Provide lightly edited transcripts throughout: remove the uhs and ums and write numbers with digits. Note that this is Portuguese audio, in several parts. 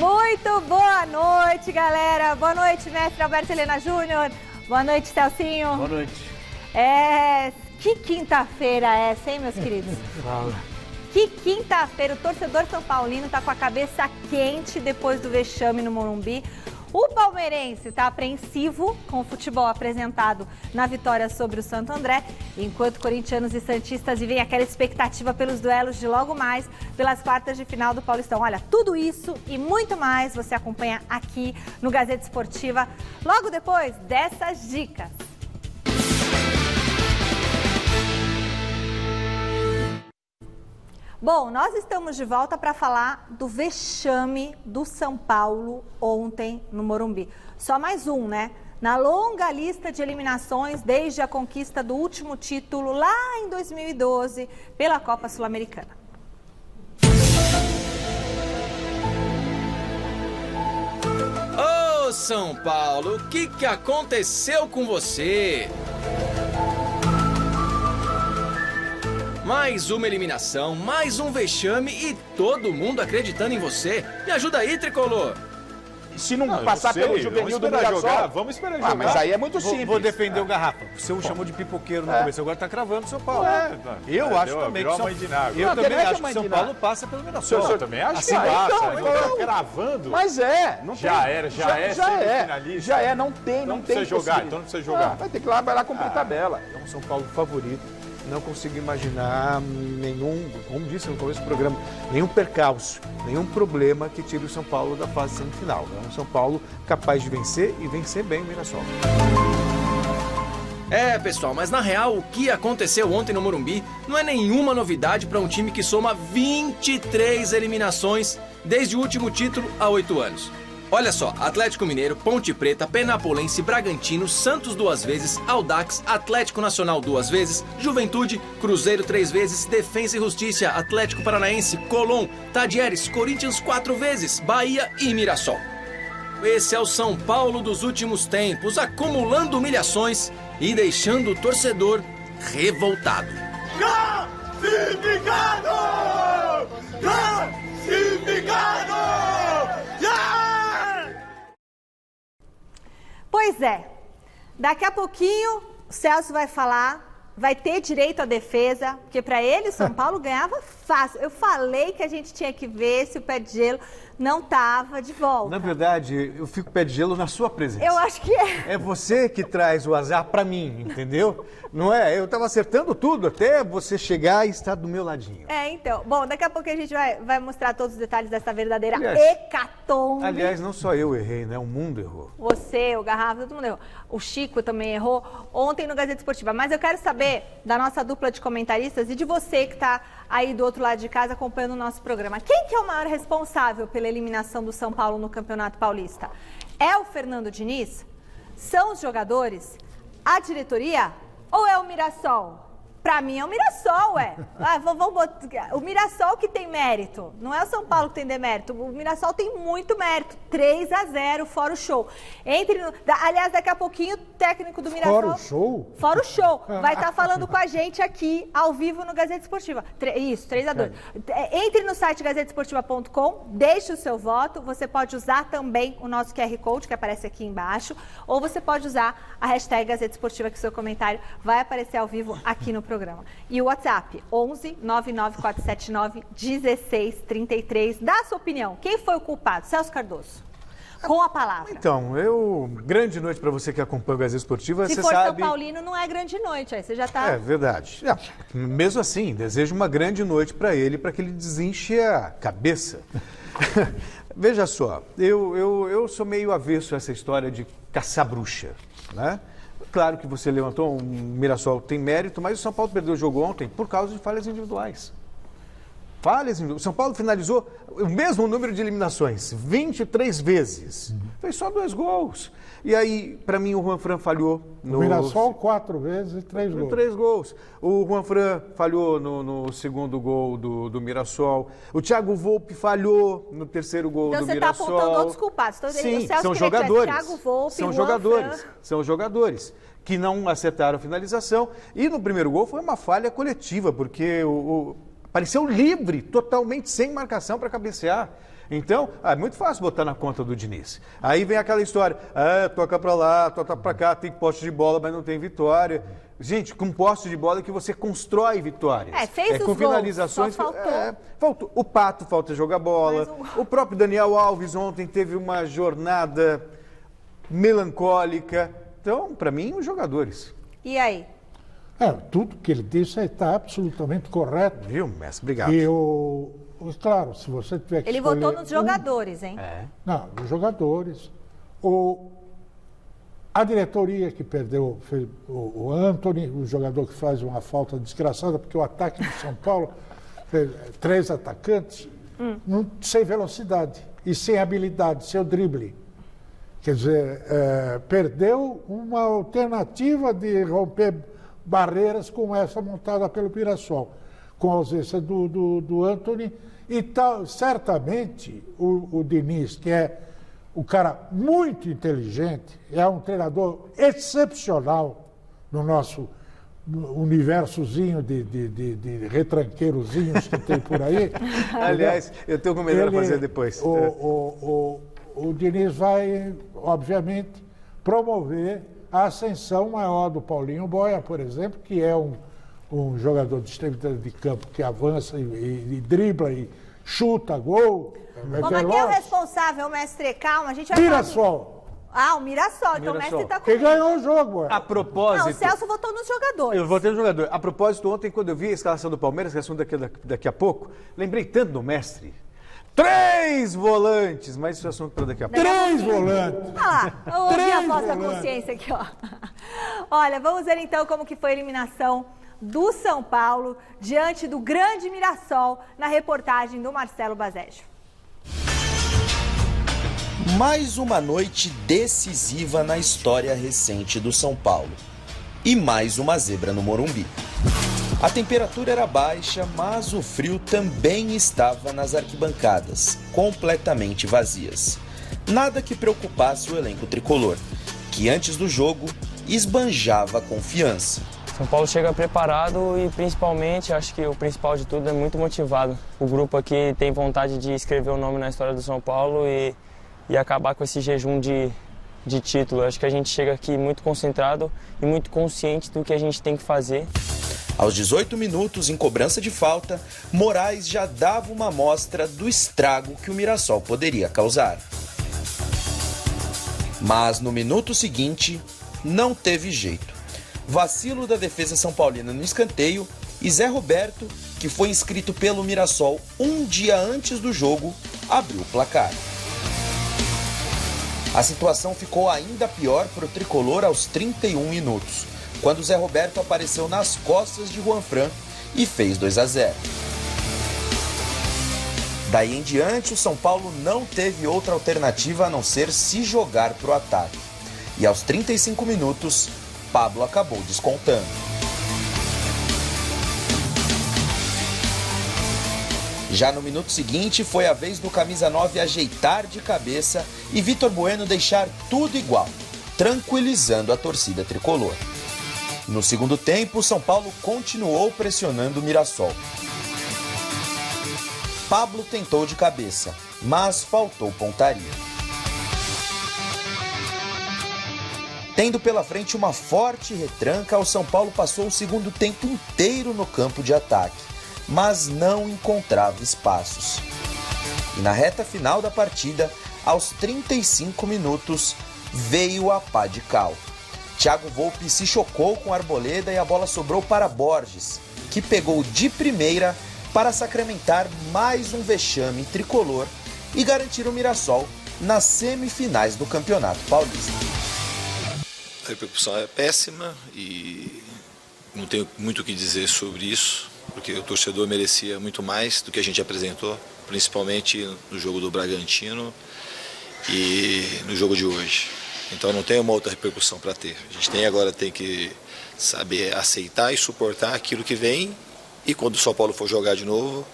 Muito boa noite, galera. Boa noite, mestre Alberto Helena Júnior. Boa noite, Celcinho. Boa noite. Que quinta-feira é essa, hein, meus queridos? Fala. Que quinta-feira. O torcedor são paulino tá com a cabeça quente depois do vexame no Morumbi. O palmeirense está apreensivo com o futebol apresentado na vitória sobre o Santo André, enquanto corintianos e santistas vivem aquela expectativa pelos duelos de logo mais pelas quartas de final do Paulistão. Olha, tudo isso e muito mais você acompanha aqui no Gazeta Esportiva, logo depois dessas dicas. Bom, nós estamos de volta para falar do vexame do São Paulo ontem no Morumbi. Só mais um, né? Na longa lista de eliminações desde a conquista do último título lá em 2012 pela Copa Sul-Americana. Ô, São Paulo, o que aconteceu com você? Mais uma eliminação, mais um vexame e todo mundo acreditando em você. Me ajuda aí, Tricolor. Se não passar pelo juvenil do Mirassol... Vamos esperar jogar. Mas aí é muito simples. Vou defender o Garrafa. Você o chamou de pipoqueiro no começo, agora tá cravando o São Paulo. Eu acho também que eu também acho que o São Paulo passa pelo Mirassol. Eu também acho assim que passa. Então, cravando. Mas não já tem. era, Já é, não tem. Não precisa jogar, então não precisa jogar. Vai ter que lá, vai lá cumprir tabela. É um São Paulo favorito. Não consigo imaginar nenhum, como disse no começo do programa, nenhum percalço, nenhum problema que tire o São Paulo da fase semifinal. É um São Paulo capaz de vencer e vencer bem o Mirassol. Pessoal, mas na real o que aconteceu ontem no Morumbi não é nenhuma novidade para um time que soma 23 eliminações desde o último título há 8 anos. Olha só, Atlético Mineiro, Ponte Preta, Penapolense, Bragantino, Santos 2 vezes, Audax, Atlético Nacional 2 vezes, Juventude, Cruzeiro 3 vezes, Defensa e Justiça, Atlético Paranaense, Colón, Tadieres, Corinthians 4 vezes, Bahia e Mirassol. Esse é o São Paulo dos últimos tempos, acumulando humilhações e deixando o torcedor revoltado. Classificado! Classificado! Pois é, daqui a pouquinho o Celso vai falar, vai ter direito à defesa, porque para ele o São Paulo ganhava fácil. Eu falei que a gente tinha que ver se o pé de gelo não estava de volta. Na verdade, eu fico pé de gelo na sua presença. Eu acho que é. É você que traz o azar para mim, entendeu? Não é? Eu estava acertando tudo até você chegar e estar do meu ladinho. Então. Bom, daqui a pouco a gente vai mostrar todos os detalhes dessa verdadeira hecatombe. Aliás, não só eu errei, né? O mundo errou. Você, o Garrafa, todo mundo errou. O Chico também errou ontem no Gazeta Esportiva. Mas eu quero saber da nossa dupla de comentaristas e de você que está aí do outro lado de casa acompanhando o nosso programa. Quem que é o maior responsável pela eliminação do São Paulo no Campeonato Paulista? É o Fernando Diniz? São os jogadores? A diretoria? Ou é o Mirassol? Pra mim é o Mirassol, o Mirassol que tem mérito, não é o São Paulo que tem demérito. O Mirassol tem muito mérito, 3-0, fora o show. Aliás, daqui a pouquinho o técnico do Mirassol... Fora o show? Fora o show. Vai estar falando com a gente aqui, ao vivo, no Gazeta Esportiva. Isso, 3-2. Entre no site gazetesportiva.com, deixe o seu voto. Você pode usar também o nosso QR Code, que aparece aqui embaixo, ou você pode usar a hashtag Gazeta Esportiva, que o seu comentário vai aparecer ao vivo aqui no programa. E o WhatsApp, 11 99479 1633. Dá a sua opinião. Quem foi o culpado? Celso Cardoso. Com a palavra. Então, grande noite para você que acompanha o Gazeta Esportiva. Se você for sabe... São Paulino, não é grande noite, aí você já está... É verdade. Mesmo assim, desejo uma grande noite para ele, para que ele desinche a cabeça. Veja só, eu sou meio avesso a essa história de caçar bruxa, né? Claro que você levantou, o Mirassol tem mérito, mas o São Paulo perdeu o jogo ontem por causa de falhas individuais. O São Paulo finalizou o mesmo número de eliminações, 23 vezes. Fez só 2 gols. E aí, para mim, o Juanfran falhou. O Mirassol 4 vezes e 3 gols. 3 gols. O Juanfran falhou no segundo gol do Mirassol. O Thiago Volpi falhou no terceiro gol do Mirassol. Então você está apontando outros culpados. Sim, são jogadores. Thiago Volpi, são jogadores. São jogadores que não acertaram a finalização. E no primeiro gol foi uma falha coletiva, porque apareceu livre, totalmente sem marcação para cabecear. Então, é muito fácil botar na conta do Diniz. Aí vem aquela história, toca para lá, toca para cá, tem posse de bola, mas não tem vitória. Gente, com posse de bola é que você constrói vitórias. Fez os com finalizações. gols, só faltou. O Pato falta jogar bola. O próprio Daniel Alves ontem teve uma jornada melancólica. Então, para mim, os jogadores. E aí? Tudo que ele disse está absolutamente correto. Viu, mestre? Obrigado. E claro, se você tiver que Ele votou nos jogadores, hein? Não, nos jogadores. A diretoria que perdeu o Antony, o jogador que faz uma falta desgraçada, porque o ataque do São Paulo, 3 atacantes, sem velocidade e sem habilidade, sem o drible. Quer dizer, perdeu uma alternativa de romper barreiras como essa montada pelo Mirassol, com a ausência do Antony. E certamente o Diniz, que é um cara muito inteligente, é um treinador excepcional no nosso universozinho de retranqueirozinhos que tem por aí. Aliás, eu tenho combinado a fazer depois. O Diniz vai, obviamente, promover a ascensão maior do Paulinho Boia, por exemplo, que é um jogador de extremidade de campo que avança e dribla e chuta, gol. Como é que é o responsável, mestre? Calma, a gente vai Mirassol. O Mirassol. Então o mestre está com... Quem ganhou o jogo, A propósito... Não, o Celso votou nos jogadores. Eu votei no jogador. A propósito, ontem, quando eu vi a escalação do Palmeiras, que é assunto daqui a pouco, lembrei tanto do mestre. 3 volantes, mas isso é assunto para daqui a pouco. 3 volantes. Eu ouvi a voz da consciência aqui, ó. Olha, vamos ver então como que foi a eliminação do São Paulo diante do grande Mirassol na reportagem do Marcelo Bazeggio. Mais uma noite decisiva na história recente do São Paulo. E mais uma zebra no Morumbi. A temperatura era baixa, mas o frio também estava nas arquibancadas, completamente vazias. Nada que preocupasse o elenco tricolor, que antes do jogo esbanjava confiança. São Paulo chega preparado e principalmente, acho que o principal de tudo é muito motivado. O grupo aqui tem vontade de escrever o nome na história do São Paulo e acabar com esse jejum de título. Acho que a gente chega aqui muito concentrado e muito consciente do que a gente tem que fazer. Aos 18 minutos, em cobrança de falta, Moraes já dava uma amostra do estrago que o Mirassol poderia causar. Mas no minuto seguinte, não teve jeito. Vacilo da defesa são paulina no escanteio e Zé Roberto, que foi inscrito pelo Mirassol um dia antes do jogo, abriu o placar. A situação ficou ainda pior para o tricolor aos 31 minutos, quando Zé Roberto apareceu nas costas de Juanfran e fez 2-0. Daí em diante, o São Paulo não teve outra alternativa a não ser se jogar para o ataque. E aos 35 minutos, Pablo acabou descontando. Já no minuto seguinte, foi a vez do camisa 9 ajeitar de cabeça e Vitor Bueno deixar tudo igual, tranquilizando a torcida tricolor. No segundo tempo, o São Paulo continuou pressionando o Mirassol. Pablo tentou de cabeça, mas faltou pontaria. Tendo pela frente uma forte retranca, o São Paulo passou o segundo tempo inteiro no campo de ataque, mas não encontrava espaços. E na reta final da partida, aos 35 minutos, veio a pá de cal. Thiago Volpi se chocou com a Arboleda e a bola sobrou para Borges, que pegou de primeira para sacramentar mais um vexame tricolor e garantir o Mirassol nas semifinais do Campeonato Paulista. A repercussão é péssima e não tenho muito o que dizer sobre isso, porque o torcedor merecia muito mais do que a gente apresentou, principalmente no jogo do Bragantino e no jogo de hoje. Então não tem uma outra repercussão para ter. A gente tem que saber aceitar e suportar aquilo que vem e quando o São Paulo for jogar de novo,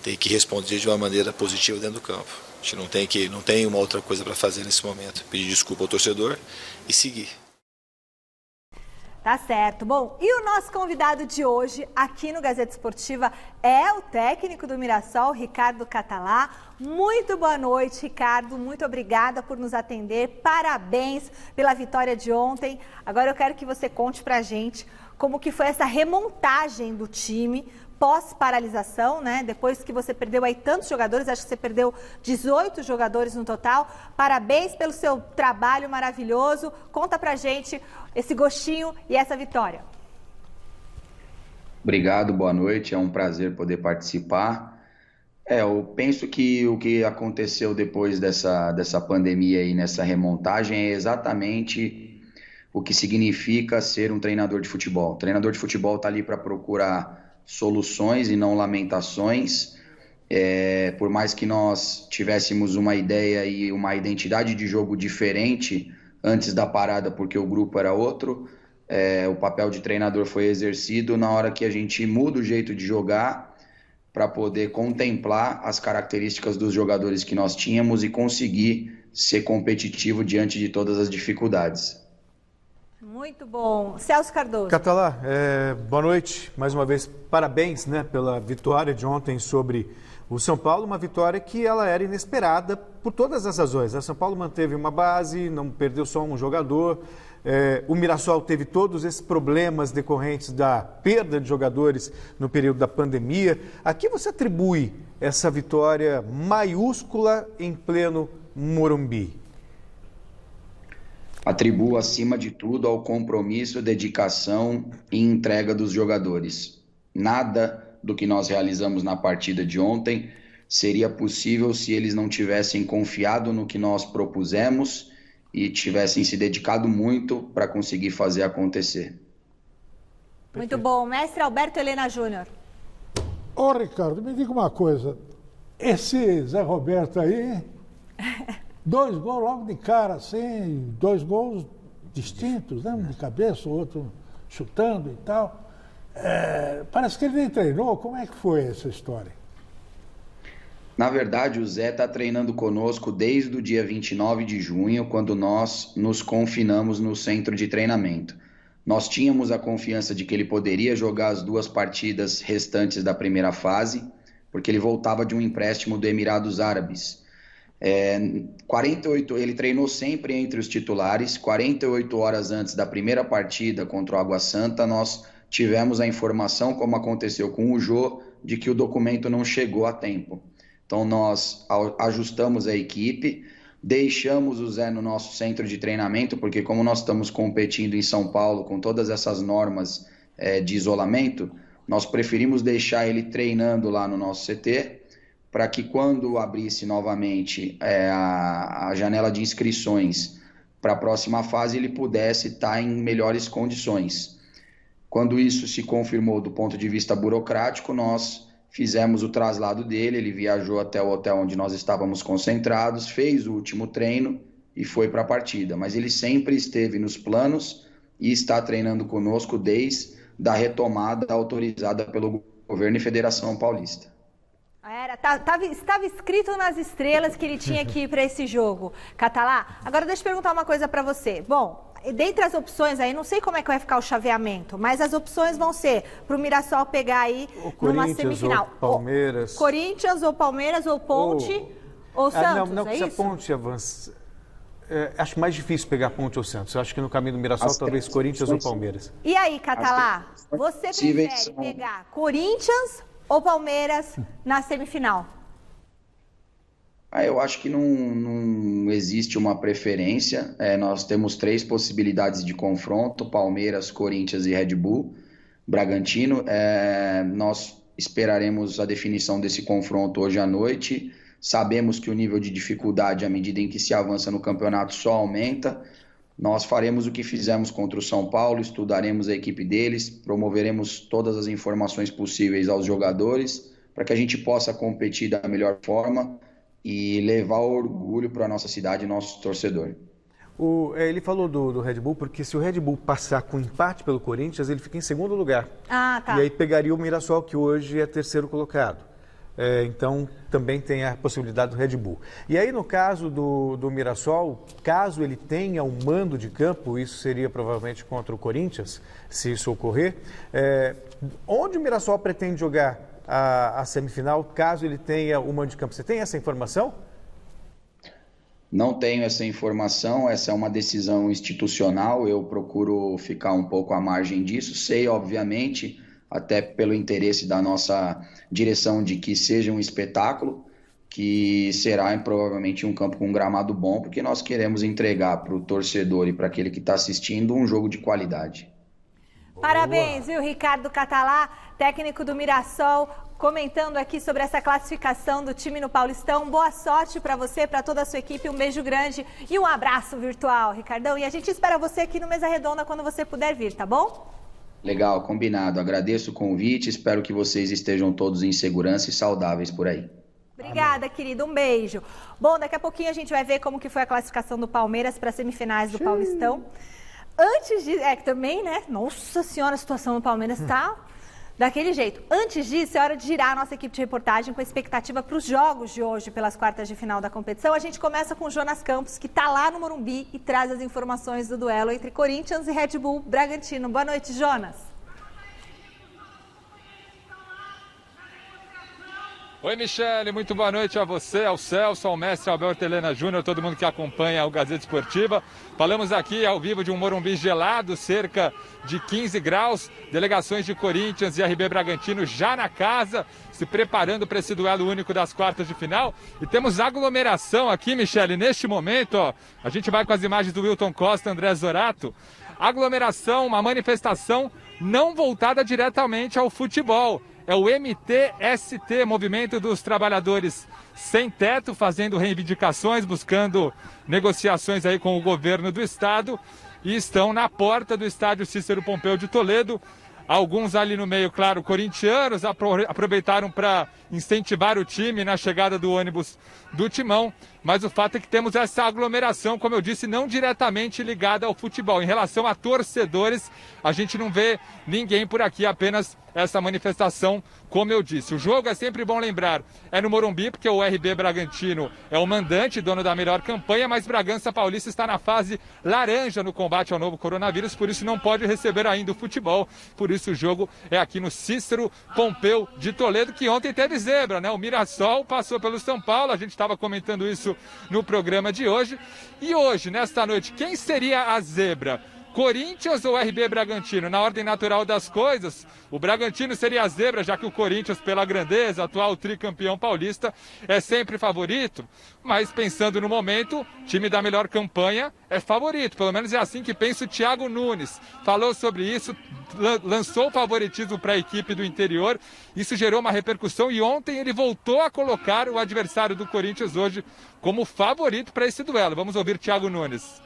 tem que responder de uma maneira positiva dentro do campo. A gente não tem uma outra coisa para fazer nesse momento. Pedir desculpa ao torcedor e seguir. Tá certo. Bom, e o nosso convidado de hoje aqui no Gazeta Esportiva é o técnico do Mirassol, Ricardo Catalá. Muito boa noite, Ricardo. Muito obrigada por nos atender. Parabéns pela vitória de ontem. Agora eu quero que você conte pra gente como que foi essa remontagem do time pós-paralisação, né? Depois que você perdeu aí tantos jogadores, acho que você perdeu 18 jogadores no total. Parabéns pelo seu trabalho maravilhoso. Conta pra gente esse gostinho e essa vitória. Obrigado, boa noite. É um prazer poder participar. Eu penso que o que aconteceu depois dessa pandemia aí, nessa remontagem, é exatamente o que significa ser um treinador de futebol. O treinador de futebol está ali para procurar soluções e não lamentações. Por mais que nós tivéssemos uma ideia e uma identidade de jogo diferente antes da parada, porque o grupo era outro, o papel de treinador foi exercido na hora que a gente muda o jeito de jogar para poder contemplar as características dos jogadores que nós tínhamos e conseguir ser competitivo diante de todas as dificuldades. Muito bom. Celso Cardoso. Catalá, boa noite. Mais uma vez, parabéns, né, pela vitória de ontem sobre o São Paulo. Uma vitória que ela era inesperada por todas as razões. O São Paulo manteve uma base, não perdeu só um jogador. O Mirassol teve todos esses problemas decorrentes da perda de jogadores no período da pandemia. A que você atribui essa vitória maiúscula em pleno Morumbi? Atribuo, acima de tudo, ao compromisso, dedicação e entrega dos jogadores. Nada do que nós realizamos na partida de ontem seria possível se eles não tivessem confiado no que nós propusemos e tivessem se dedicado muito para conseguir fazer acontecer. Muito bom. Mestre Alberto Helena Júnior. Ô, Ricardo, me diga uma coisa. Esse Zé Roberto aí... 2 gols logo de cara, assim, 2 gols distintos, né? Um de cabeça, o outro chutando e tal. Parece que ele nem treinou. Como é que foi essa história? Na verdade, o Zé está treinando conosco desde o dia 29 de junho, quando nós nos confinamos no centro de treinamento. Nós tínhamos a confiança de que ele poderia jogar as 2 partidas restantes da primeira fase, porque ele voltava de um empréstimo do Emirados Árabes. ele treinou sempre entre os titulares. 48 horas antes da primeira partida contra o Água Santa, nós tivemos a informação, como aconteceu com o Jô, de que o documento não chegou a tempo. Então nós ajustamos a equipe, deixamos o Zé no nosso centro de treinamento, porque como nós estamos competindo em São Paulo com todas essas normas de isolamento, nós preferimos deixar ele treinando lá no nosso CT, para que quando abrisse novamente a janela de inscrições para a próxima fase, ele pudesse estar em melhores condições. Quando isso se confirmou do ponto de vista burocrático, nós fizemos o traslado dele, ele viajou até o hotel onde nós estávamos concentrados, fez o último treino e foi para a partida. Mas ele sempre esteve nos planos e está treinando conosco desde a retomada autorizada pelo governo e Federação Paulista. Estava escrito nas estrelas que ele tinha que ir para esse jogo, Catalá. Agora deixa eu perguntar uma coisa para você. Bom, dentre as opções aí, não sei como é que vai ficar o chaveamento, mas as opções vão ser para o Mirassol pegar aí numa semifinal. Ou Palmeiras. Corinthians ou Palmeiras ou Ponte ou Santos, não, é se a isso? Ponte avança... acho mais difícil pegar Ponte ou Santos. Eu acho que no caminho do Mirassol, talvez Corinthians ou Palmeiras. E aí, Catalá, você prefere pegar Corinthians ou Palmeiras na semifinal? Eu acho que não existe uma preferência. Nós temos 3 possibilidades de confronto: Palmeiras, Corinthians e Red Bull Bragantino. Nós esperaremos a definição desse confronto hoje à noite. Sabemos que o nível de dificuldade, à medida em que se avança no campeonato, só aumenta. Nós faremos o que fizemos contra o São Paulo, estudaremos a equipe deles, promoveremos todas as informações possíveis aos jogadores para que a gente possa competir da melhor forma e levar orgulho para a nossa cidade e nosso torcedor. Ele falou do Red Bull, porque se o Red Bull passar com empate pelo Corinthians, ele fica em segundo lugar. Ah, tá. E aí pegaria o Mirassol, que hoje é terceiro colocado. então também tem a possibilidade do Red Bull. E aí, no caso do Mirassol, caso ele tenha um mando de campo, isso seria provavelmente contra o Corinthians, se isso ocorrer, onde o Mirassol pretende jogar a semifinal, caso ele tenha o mando de campo? Você tem essa informação? Não tenho essa informação, essa é uma decisão institucional, eu procuro ficar um pouco à margem disso. Sei, obviamente, até pelo interesse da nossa direção de que seja um espetáculo, que será provavelmente um campo com um gramado bom, porque nós queremos entregar para o torcedor e para aquele que está assistindo um jogo de qualidade. Parabéns, viu, Ricardo Catalá, técnico do Mirassol, comentando aqui sobre essa classificação do time no Paulistão. Boa sorte para você, para toda a sua equipe, um beijo grande e um abraço virtual, Ricardão. E a gente espera você aqui no Mesa Redonda quando você puder vir, tá bom? Legal, combinado. Agradeço o convite, espero que vocês estejam todos em segurança e saudáveis por aí. Obrigada, querido. Um beijo. Bom, daqui a pouquinho a gente vai ver como que foi a classificação do Palmeiras para as semifinais do Paulistão. Antes de... também, né? Nossa Senhora, a situação do Palmeiras está daquele jeito. Antes disso, é hora de girar a nossa equipe de reportagem com a expectativa para os jogos de hoje, pelas quartas de final da competição. A gente começa com o Jonas Campos, que está lá no Morumbi e traz as informações do duelo entre Corinthians e Red Bull Bragantino. Boa noite, Jonas. Oi, Michele, muito boa noite a você, ao Celso, ao mestre Alberto Helena Júnior, todo mundo que acompanha o Gazeta Esportiva. Falamos aqui ao vivo de um Morumbi gelado, cerca de 15 graus, delegações de Corinthians e RB Bragantino já na casa, se preparando para esse duelo único das quartas de final. E temos aglomeração aqui, Michele, neste momento, ó, a gente vai com as imagens do Wilton Costa, André Zorato. Aglomeração, uma manifestação não voltada diretamente ao futebol. É o MTST, Movimento dos Trabalhadores Sem Teto, fazendo reivindicações, buscando negociações aí com o governo do estado, e estão na porta do estádio Cícero Pompeu de Toledo. Alguns ali no meio, claro, corintianos, aproveitaram para incentivar o time na chegada do ônibus do Timão, mas o fato é que temos essa aglomeração, como eu disse, não diretamente ligada ao futebol. Em relação a torcedores, a gente não vê ninguém por aqui, apenas essa manifestação, como eu disse. O jogo, é sempre bom lembrar, é no Morumbi, porque o RB Bragantino é o mandante, dono da melhor campanha, mas Bragança Paulista está na fase laranja no combate ao novo coronavírus, por isso não pode receber ainda o futebol, por isso o jogo é aqui no Cícero Pompeu de Toledo, que ontem teve zebra, né? O Mirassol passou pelo São Paulo, a gente estava comentando isso no programa de hoje. E hoje, nesta noite, quem seria a zebra? Corinthians ou RB Bragantino? Na ordem natural das coisas, o Bragantino seria a zebra, já que o Corinthians, pela grandeza, atual tricampeão paulista, é sempre favorito. Mas pensando no momento, time da melhor campanha é favorito. Pelo menos é assim que pensa o Thiago Nunes. Falou sobre isso, lançou o favoritismo para a equipe do interior. Isso gerou uma repercussão e ontem ele voltou a colocar o adversário do Corinthians hoje como favorito para esse duelo. Vamos ouvir Thiago Nunes.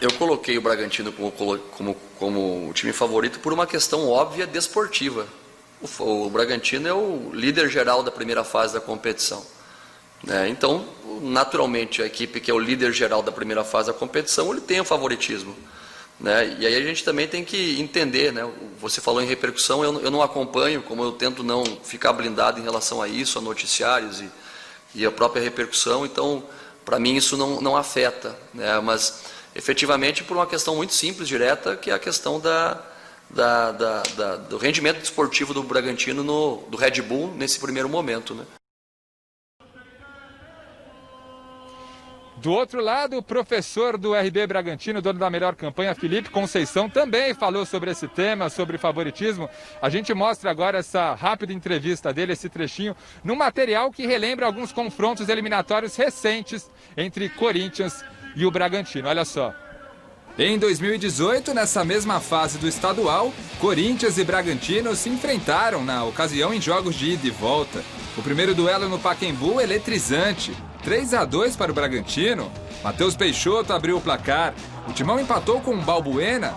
Eu coloquei o Bragantino como o time favorito por uma questão óbvia desportiva. O Bragantino é o líder geral da primeira fase da competição. Então, naturalmente, a equipe que é o líder geral da primeira fase da competição, ele tem o favoritismo. E aí a gente também tem que entender, você falou em repercussão, eu não acompanho, como eu tento não ficar blindado em relação a isso, a noticiários e a própria repercussão, então, para mim isso não afeta, mas efetivamente por uma questão muito simples, direta, que é a questão do rendimento desportivo do Bragantino, do Red Bull, nesse primeiro momento. Do outro lado, o professor do RB Bragantino, dono da melhor campanha, Felipe Conceição, também falou sobre esse tema, sobre favoritismo. A gente mostra agora essa rápida entrevista dele, esse trechinho, num material que relembra alguns confrontos eliminatórios recentes entre Corinthians e o Bragantino. Olha só. Em 2018, nessa mesma fase do estadual, Corinthians e Bragantino se enfrentaram na ocasião em jogos de ida e volta. O primeiro duelo no Pacaembu, eletrizante. 3-2 para o Bragantino. Matheus Peixoto abriu o placar. O Timão empatou com Balbuena.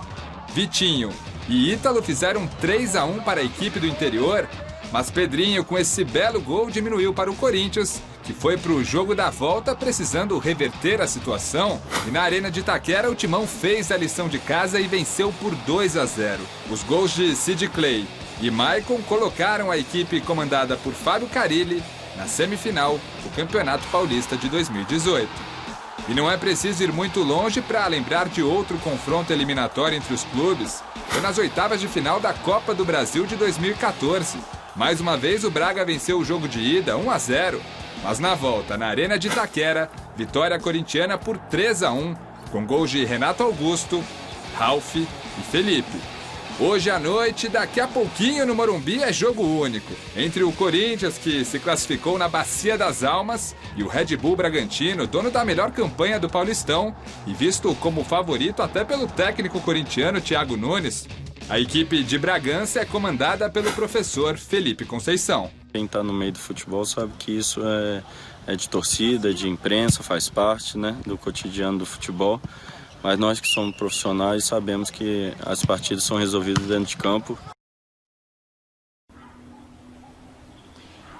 Vitinho e Ítalo fizeram 3-1 para a equipe do interior. Mas Pedrinho, com esse belo gol, diminuiu para o Corinthians, que foi para o jogo da volta precisando reverter a situação. E na Arena de Itaquera, o Timão fez a lição de casa e venceu por 2-0. Os gols de Sid Clay e Maicon colocaram a equipe comandada por Fábio Carilli na semifinal do Campeonato Paulista de 2018. E não é preciso ir muito longe para lembrar de outro confronto eliminatório entre os clubes. Foi nas oitavas de final da Copa do Brasil de 2014. Mais uma vez o Braga venceu o jogo de ida 1-0, mas na volta, na Arena de Itaquera, vitória corintiana por 3-1, com gols de Renato Augusto, Ralf e Felipe. Hoje à noite, daqui a pouquinho no Morumbi, é jogo único entre o Corinthians, que se classificou na Bacia das Almas, e o Red Bull Bragantino, dono da melhor campanha do Paulistão e visto como favorito até pelo técnico corintiano Thiago Nunes. A equipe de Bragança é comandada pelo professor Felipe Conceição. Quem está no meio do futebol sabe que isso é de torcida, de imprensa, faz parte, né, do cotidiano do futebol. Mas nós que somos profissionais sabemos que as partidas são resolvidas dentro de campo.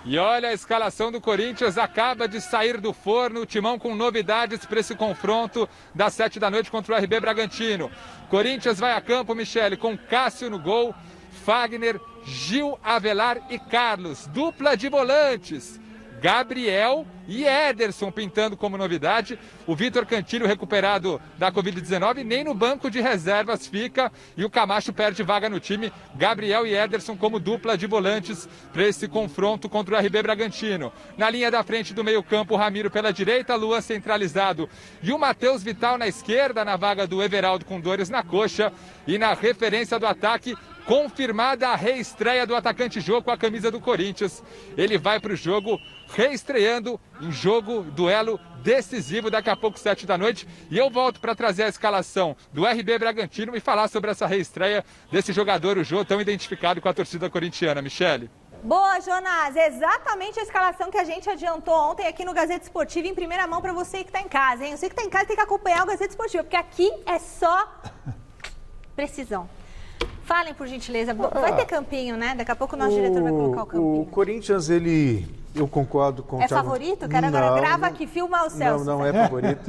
E olha, a escalação do Corinthians acaba de sair do forno, o Timão com novidades para esse confronto das 7 da noite contra o RB Bragantino. Corinthians vai a campo, Michele, com Cássio no gol, Fagner, Gil, Avelar e Carlos. Dupla de volantes, Gabriel e Ederson pintando como novidade. O Vitor Cantilho, recuperado da Covid-19, nem no banco de reservas fica. E o Camacho perde vaga no time. Gabriel e Ederson como dupla de volantes para esse confronto contra o RB Bragantino. Na linha da frente do meio-campo, o Ramiro pela direita, Luan centralizado e o Matheus Vital na esquerda, na vaga do Everaldo com dores na coxa. E na referência do ataque, confirmada a reestreia do atacante Jô com a camisa do Corinthians. Ele vai para o jogo reestreando em jogo, duelo decisivo daqui a pouco, 7 da noite. E eu volto para trazer a escalação do RB Bragantino e falar sobre essa reestreia desse jogador, o Jô, tão identificado com a torcida corintiana. Michele. Boa, Jonas. Exatamente a escalação que a gente adiantou ontem aqui no Gazeta Esportiva em primeira mão para você que está em casa, hein? Você que está em casa tem que acompanhar o Gazeta Esportiva, porque aqui é só precisão. Falem, por gentileza. Vai ter campinho, né? Daqui a pouco o nosso diretor vai colocar o campinho. O Corinthians, eu concordo com o Thiago. É favorito? Quero agora grava aqui, filma o Celso. Não é favorito.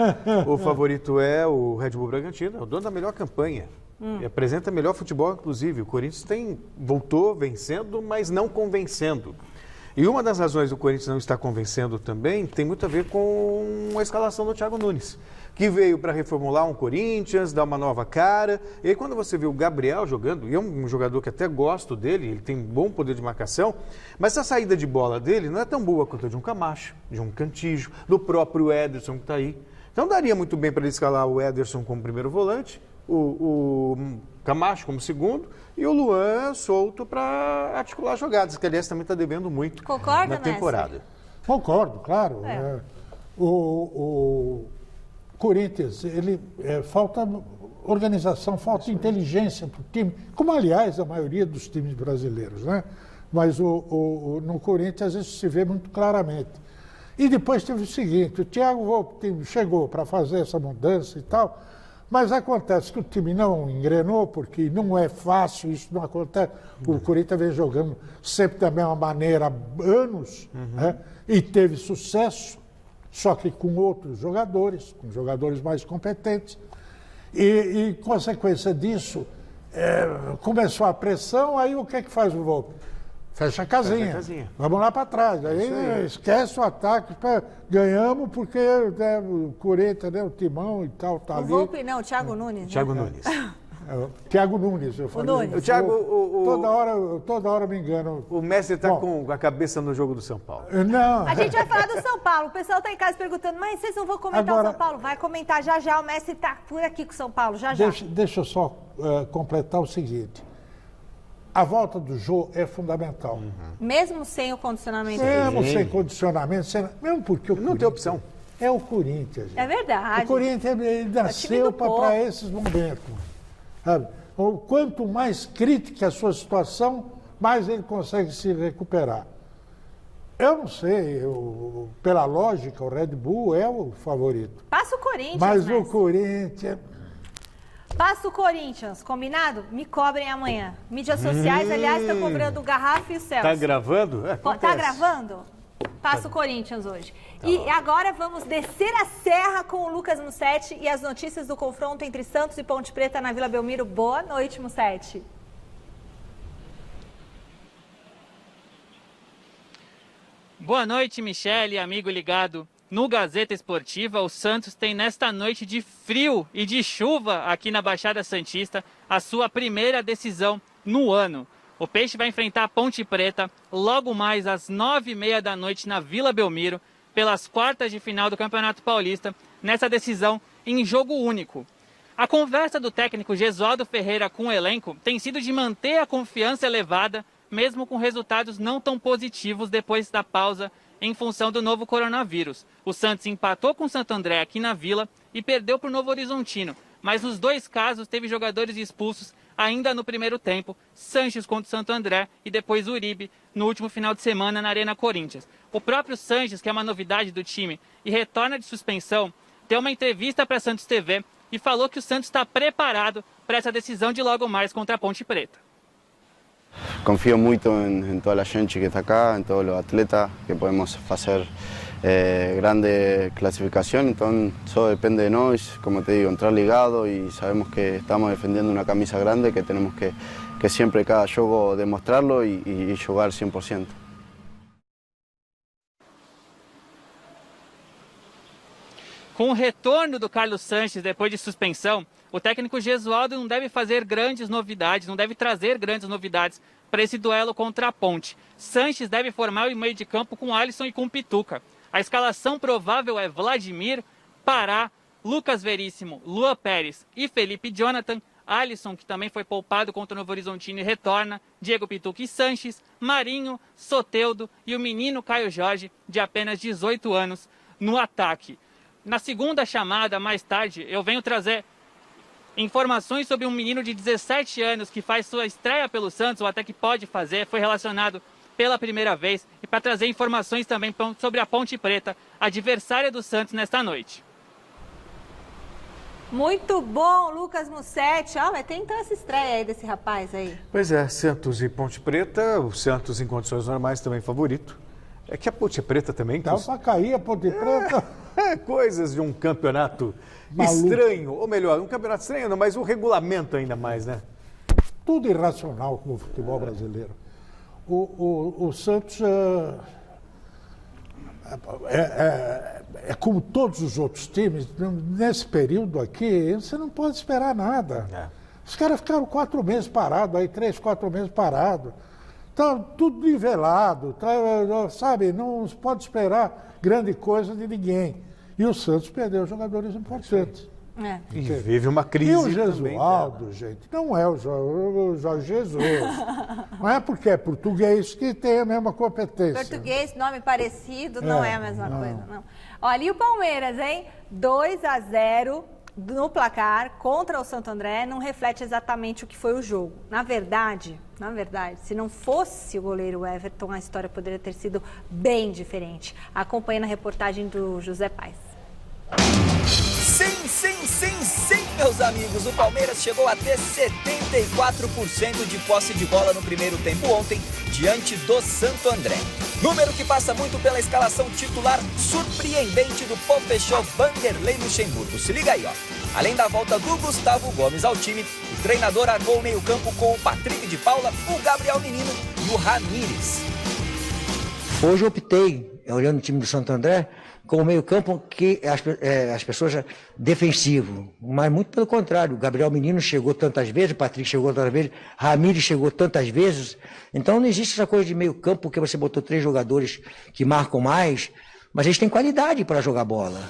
O favorito é o Red Bull Bragantino, é o dono da melhor campanha. E apresenta melhor futebol, inclusive. O Corinthians voltou vencendo, mas não convencendo. E uma das razões do Corinthians não estar convencendo também tem muito a ver com a escalação do Thiago Nunes, que veio para reformular um Corinthians, dar uma nova cara. E aí quando você vê o Gabriel jogando, e é um jogador que até gosto dele, ele tem bom poder de marcação, mas a saída de bola dele não é tão boa quanto a de um Camacho, de um Cantígio, do próprio Ederson que está aí. Então daria muito bem para ele escalar o Ederson como primeiro volante, o Camacho como segundo e o Luan solto para articular jogadas, que aliás também está devendo muito. Concorda, na temporada. Concordo, claro. O Corinthians, falta organização, falta inteligência para o time, como aliás a maioria dos times brasileiros, né? Mas no Corinthians isso se vê muito claramente. E depois teve o seguinte, o Thiago Volpe chegou para fazer essa mudança e tal, mas acontece que o time não engrenou, porque não é fácil, isso não acontece. O Corinthians vem jogando sempre da mesma maneira há anos, né? E teve sucesso, só que com outros jogadores, com jogadores mais competentes. E consequência disso, começou a pressão, aí o que é que faz o Volpe? Fecha a casinha. Vamos lá para trás. Aí esquece o ataque. Ganhamos porque o Corinthians, o Timão e tal, tá ali. O Volpe não, o Thiago Nunes. Thiago Nunes. Thiago Nunes, eu falei. O Thiago, toda hora me engano. O Messi está com a cabeça no jogo do São Paulo. Não. A gente vai falar do São Paulo. O pessoal está em casa perguntando, mas vocês não vão comentar o São Paulo? Vai comentar já já. O Messi está por aqui com o São Paulo, já já. Deixa eu só completar o seguinte. A volta do Jô é fundamental. Mesmo sem o condicionamento. Mesmo sem condicionamento, mesmo porque o não tem opção. É o Corinthians. É verdade. O Corinthians nasceu para esses momentos. Sabe? Quanto mais crítica a sua situação, mais ele consegue se recuperar. Eu não sei, pela lógica, o Red Bull é o favorito. Passa o Corinthians, mas o Corinthians... Passa o Corinthians, combinado? Me cobrem amanhã. Mídias sociais, aliás, estão cobrando o Garrafa e o Celso. Tá gravando? Tá gravando? Passa o Corinthians hoje. E agora vamos descer a serra com o Lucas Mussetti e as notícias do confronto entre Santos e Ponte Preta na Vila Belmiro. Boa noite, Mussetti. Boa noite, Michele, amigo ligado no Gazeta Esportiva. O Santos tem nesta noite de frio e de chuva aqui na Baixada Santista a sua primeira decisão no ano. O Peixe vai enfrentar a Ponte Preta logo mais às 9h30 da noite na Vila Belmiro, pelas quartas de final do Campeonato Paulista, nessa decisão em jogo único. A conversa do técnico Gesualdo Ferreira com o elenco tem sido de manter a confiança elevada, mesmo com resultados não tão positivos depois da pausa em função do novo coronavírus. O Santos empatou com o Santo André aqui na Vila e perdeu para o Novo Horizontino, mas nos dois casos teve jogadores expulsos ainda no primeiro tempo, Sanches contra o Santo André e depois Uribe no último final de semana na Arena Corinthians. O próprio Sanches, que é uma novidade do time e retorna de suspensão, deu uma entrevista para a Santos TV e falou que o Santos está preparado para essa decisão de logo mais contra a Ponte Preta. Confío muito em toda a gente que está acá, em todos os atletas, que podemos fazer grande clasificación, então só depende de nós, como te digo, entrar ligado e sabemos que estamos defendendo uma camisa grande, que temos que sempre cada jogo demostrarlo e jogar 100%. Com o retorno do Carlos Sanches depois de suspensão, o técnico Gesualdo não deve fazer grandes novidades, não deve trazer grandes novidades para esse duelo contra a Ponte. Sanches deve formar o meio de campo com Alisson e com Pituca. A escalação provável é Vladimir, Pará, Lucas Veríssimo, Luan Pérez e Felipe Jonathan, Alisson, que também foi poupado contra o Novo Horizontino e retorna, Diego Pituca e Sanches, Marinho, Soteldo e o menino Caio Jorge, de apenas 18 anos, no ataque. Na segunda chamada, mais tarde, eu venho trazer informações sobre um menino de 17 anos que faz sua estreia pelo Santos, ou até que pode fazer, foi relacionado pela primeira vez, e para trazer informações também sobre a Ponte Preta, adversária do Santos nesta noite. Muito bom, Lucas Mussetti. Vai ter então essa estreia aí desse rapaz aí. Pois é, Santos e Ponte Preta, o Santos em condições normais também favorito. É que a Ponte Preta também... Dá pra cair a Ponte Preta. Coisas de um campeonato estranho, ou melhor, um campeonato estranho, não, mas o regulamento ainda mais, né? Tudo irracional com o futebol brasileiro. O Santos é como todos os outros times, nesse período aqui, você não pode esperar nada. Os caras ficaram 4 meses parados, aí 3, 4 meses parados. Tá tudo nivelado, sabe? Não se pode esperar grande coisa de ninguém. E o Santos perdeu jogadores importantes. E vive uma crise. E o Gesualdo, gente, não é o Jorge Jesus. Não é porque é português que tem a mesma competência. Português, nome parecido, não é a mesma coisa, não. Olha, e o Palmeiras, hein? 2-0 no placar contra o Santo André, não reflete exatamente o que foi o jogo. Na verdade, se não fosse o goleiro Everton, a história poderia ter sido bem diferente. Acompanhe na reportagem do José Paes. Sim, meus amigos. O Palmeiras chegou a ter 74% de posse de bola no primeiro tempo ontem, diante do Santo André. Número que passa muito pela escalação titular surpreendente do Pofechó Vanderlei Luxemburgo. Se liga aí, ó. Além da volta do Gustavo Gomes ao time, o treinador armou o meio-campo com o Patrick de Paula, o Gabriel Menino e o Ramírez. Hoje eu optei, olhando o time do Santo André, com o meio-campo que as pessoas defensivo, mas muito pelo contrário. O Gabriel Menino chegou tantas vezes, o Patrick chegou tantas vezes, Ramírez chegou tantas vezes. Então não existe essa coisa de meio-campo porque você botou 3 jogadores que marcam mais, mas eles têm qualidade para jogar bola.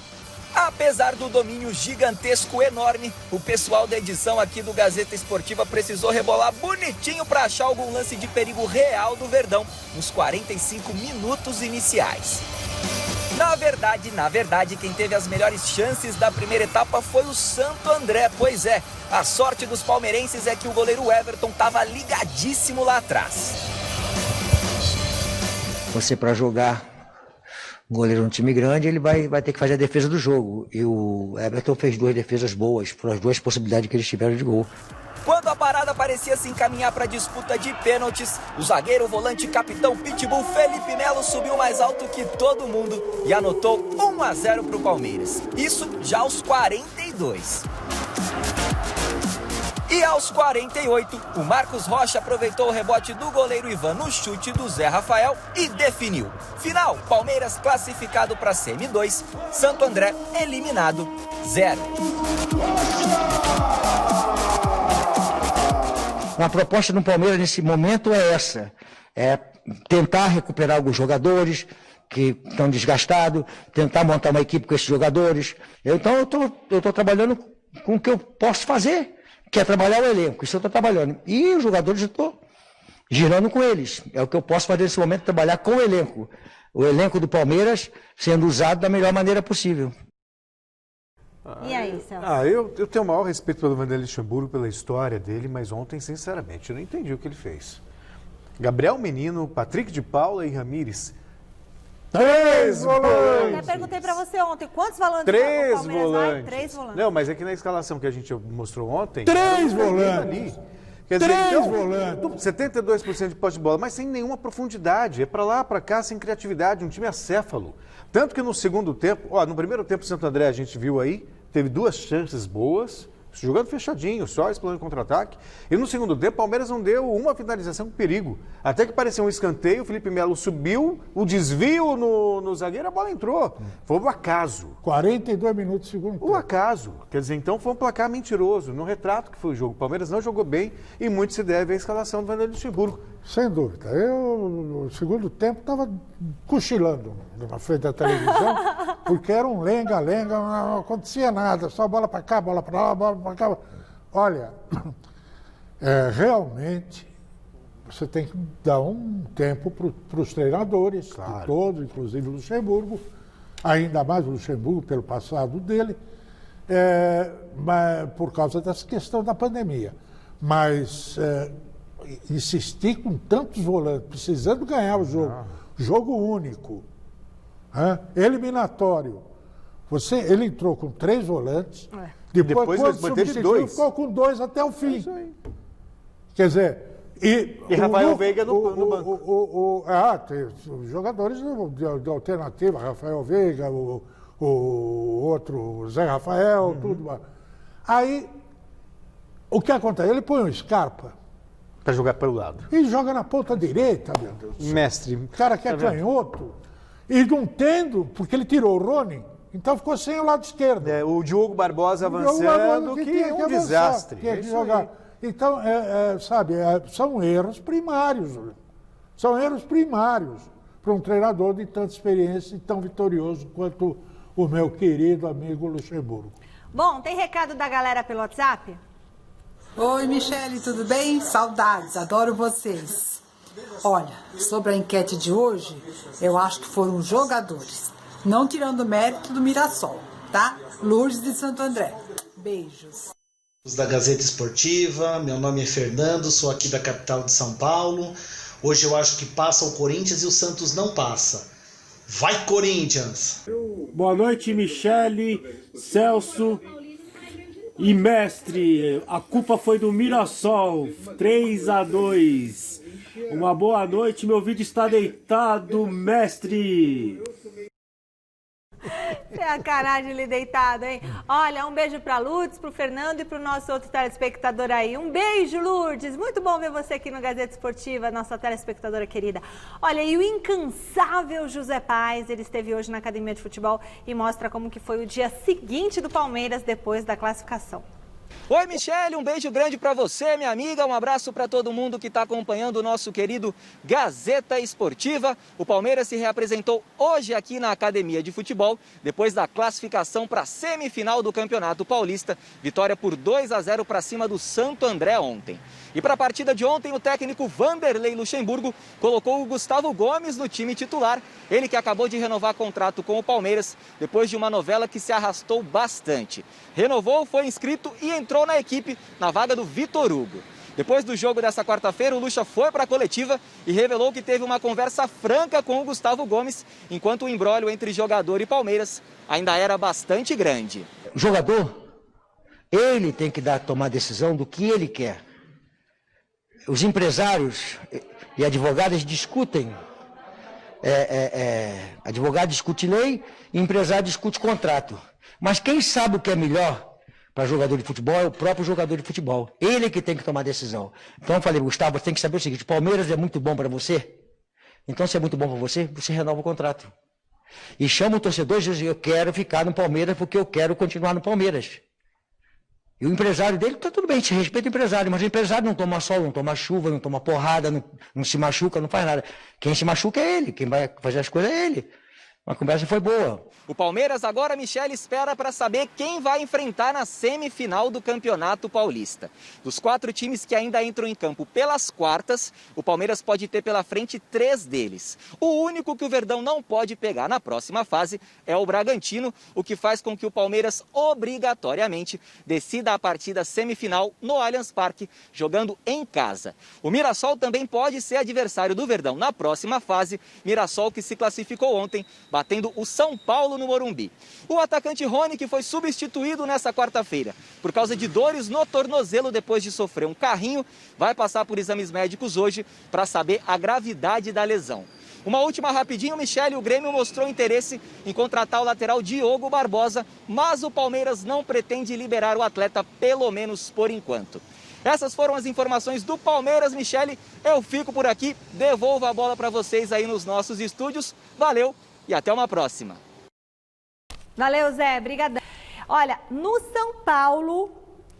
Apesar do domínio gigantesco enorme, o pessoal da edição aqui do Gazeta Esportiva precisou rebolar bonitinho para achar algum lance de perigo real do Verdão nos 45 minutos iniciais. Na verdade, quem teve as melhores chances da primeira etapa foi o Santo André. Pois é, a sorte dos palmeirenses é que o goleiro Everton estava ligadíssimo lá atrás. Você, para jogar um goleiro num time grande, ele vai ter que fazer a defesa do jogo. E o Everton fez 2 defesas boas, foram as 2 possibilidades que eles tiveram de gol. Quando a parada parecia se encaminhar para a disputa de pênaltis, o zagueiro, volante, capitão Pitbull Felipe Melo subiu mais alto que todo mundo e anotou 1-0 para o Palmeiras. Isso já aos 42. E aos 48, o Marcos Rocha aproveitou o rebote do goleiro Ivan no chute do Zé Rafael e definiu. Final, Palmeiras classificado para Semi 2, Santo André eliminado 0. A proposta do Palmeiras nesse momento é essa, é tentar recuperar alguns jogadores que estão desgastados, tentar montar uma equipe com esses jogadores. Então eu estou trabalhando com o que eu posso fazer, que é trabalhar o elenco, isso eu estou trabalhando. E os jogadores eu estou girando com eles, é o que eu posso fazer nesse momento, trabalhar com o elenco do Palmeiras sendo usado da melhor maneira possível. E aí, Celso? Eu tenho o maior respeito pelo Vanderlei Luxemburgo, pela história dele, mas ontem, sinceramente, eu não entendi o que ele fez. Gabriel Menino, Patrick de Paula e Ramires. 3 volantes! Eu perguntei pra você ontem, quantos volantes 3 o Palmeiras volantes. vai? 3 volantes. Não, mas é que na escalação que a gente mostrou ontem... 3 volantes! Quer dizer, 3 volantes! 72% de posse de bola, mas sem nenhuma profundidade. É pra lá, pra cá, sem criatividade, um time acéfalo. Tanto que no segundo tempo, no primeiro tempo, o Santo André, a gente viu aí, teve 2 chances boas, jogando fechadinho, só explorando contra-ataque. E no segundo tempo, o Palmeiras não deu uma finalização com perigo. Até que parecia um escanteio, o Felipe Melo subiu, o desvio no zagueiro, a bola entrou. Foi um acaso. 42 minutos do segundo tempo. O acaso. Quer dizer, então foi um placar mentiroso. No retrato que foi o jogo, o Palmeiras não jogou bem e muito se deve à escalação do Vanderlei Luxemburgo. Sem dúvida. Eu, no segundo tempo, estava cochilando na frente da televisão, porque era um lenga-lenga, não acontecia nada, só bola para cá, bola para lá, bola para cá. Olha, realmente, você tem que dar um tempo para os treinadores, claro, todos, inclusive o Luxemburgo, ainda mais o Luxemburgo, pelo passado dele, por causa dessa questão da pandemia. Mas insistir com tantos volantes, precisando ganhar o jogo único, eliminatório. Ele entrou com 3 volantes, depois quando substituiu, ficou com 2 até o fim. Isso aí. Quer dizer, e Rafael Veiga no banco. Tem os jogadores de alternativa, Rafael Veiga, o outro Zé Rafael, tudo. Aí, o que acontece? Ele põe o Scarpa para jogar pelo lado. E joga na ponta direita, meu Deus. Mestre. O cara que é canhoto. E não tendo, porque ele tirou o Rony, então ficou sem o lado esquerdo. O Diogo Barbosa avançando, que é um desastre. Tinha que jogar. Então, são erros primários. São erros primários para um treinador de tanta experiência e tão vitorioso quanto o meu querido amigo Luxemburgo. Bom, tem recado da galera pelo WhatsApp? Oi, Michele, tudo bem? Saudades, adoro vocês. Olha, sobre a enquete de hoje, eu acho que foram os jogadores, não tirando o mérito do Mirassol, tá? Lourdes de Santo André. Beijos. Da Gazeta Esportiva, meu nome é Fernando, sou aqui da capital de São Paulo. Hoje eu acho que passa o Corinthians e o Santos não passa. Vai, Corinthians! Boa noite, Michele, Celso e mestre. A culpa foi do Mirassol, 3-2. Uma boa noite, meu vídeo está deitado, mestre. Sacanagem ele deitado, hein? Olha, um beijo pra Lourdes, pro Fernando e pro nosso outro telespectador aí. Um beijo, Lourdes. Muito bom ver você aqui no Gazeta Esportiva, nossa telespectadora querida. Olha, e o incansável José Paes, ele esteve hoje na Academia de Futebol e mostra como que foi o dia seguinte do Palmeiras depois da classificação. Oi, Michele, um beijo grande para você, minha amiga, um abraço para todo mundo que está acompanhando o nosso querido Gazeta Esportiva. O Palmeiras se reapresentou hoje aqui na Academia de Futebol, depois da classificação para a semifinal do Campeonato Paulista, vitória por 2-0 para cima do Santo André ontem. E para a partida de ontem, o técnico Vanderlei Luxemburgo colocou o Gustavo Gomes no time titular, ele que acabou de renovar contrato com o Palmeiras, depois de uma novela que se arrastou bastante. Renovou, foi inscrito e entrou na equipe na vaga do Vitor Hugo. Depois do jogo dessa quarta-feira, o Luxa foi para a coletiva e revelou que teve uma conversa franca com o Gustavo Gomes, enquanto o imbróglio entre jogador e Palmeiras ainda era bastante grande. O jogador, ele tem que tomar decisão do que ele quer. Os empresários e advogados discutem. Advogado discute lei e empresário discute contrato. Mas quem sabe o que é melhor para jogador de futebol é o próprio jogador de futebol. Ele que tem que tomar a decisão. Então eu falei, Gustavo, você tem que saber o seguinte, o Palmeiras é muito bom para você? Então se é muito bom para você, você renova o contrato. E chama o torcedor e diz, eu quero ficar no Palmeiras porque eu quero continuar no Palmeiras. E o empresário dele, tá tudo bem, te respeita o empresário, mas o empresário não toma sol, não toma chuva, não toma porrada, não se machuca, não faz nada. Quem se machuca é ele, quem vai fazer as coisas é ele. A conversa foi boa. O Palmeiras agora, Michele, espera para saber quem vai enfrentar na semifinal do Campeonato Paulista. Dos 4 times que ainda entram em campo pelas quartas, o Palmeiras pode ter pela frente 3 deles. O único que o Verdão não pode pegar na próxima fase é o Bragantino, o que faz com que o Palmeiras obrigatoriamente decida a partida semifinal no Allianz Parque, jogando em casa. O Mirassol também pode ser adversário do Verdão na próxima fase, Mirassol que se classificou ontem, batendo o São Paulo no Morumbi. O atacante Rony, que foi substituído nessa quarta-feira por causa de dores no tornozelo depois de sofrer um carrinho, vai passar por exames médicos hoje para saber a gravidade da lesão. Uma última rapidinho, Michele, o Grêmio mostrou interesse em contratar o lateral Diogo Barbosa, mas o Palmeiras não pretende liberar o atleta, pelo menos por enquanto. Essas foram as informações do Palmeiras, Michele. Eu fico por aqui, devolvo a bola para vocês aí nos nossos estúdios. Valeu! E até uma próxima. Valeu, Zé. Obrigadão. Olha, no São Paulo,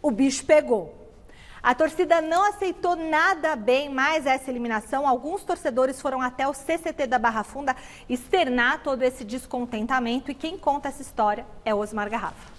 o bicho pegou. A torcida não aceitou nada bem mais essa eliminação. Alguns torcedores foram até o CCT da Barra Funda externar todo esse descontentamento. E quem conta essa história é o Osmar Garrafa.